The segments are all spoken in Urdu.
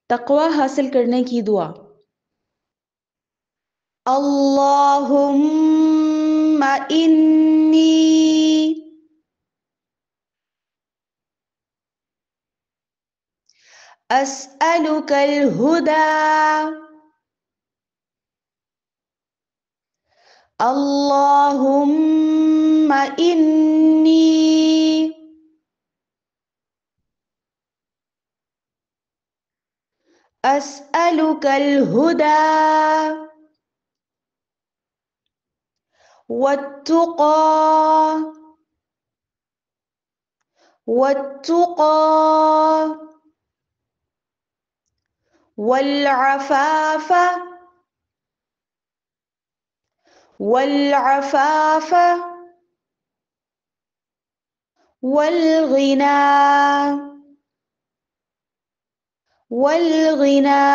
تقوی حاصل کرنے کی دعا۔ اللہم انی اسألک الہدی اللہم انی اسألک الہدی والتقى والعفاف والغنى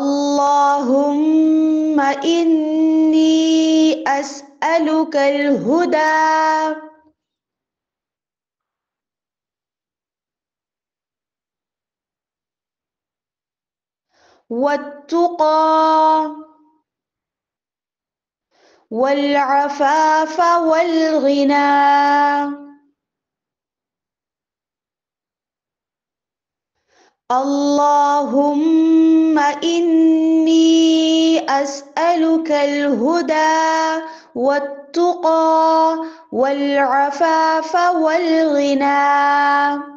اللهم إني أسألك الهدى والتقى والعفاف والغنى اللهم إني أسألك الهدى والتقى والعفاف والغنى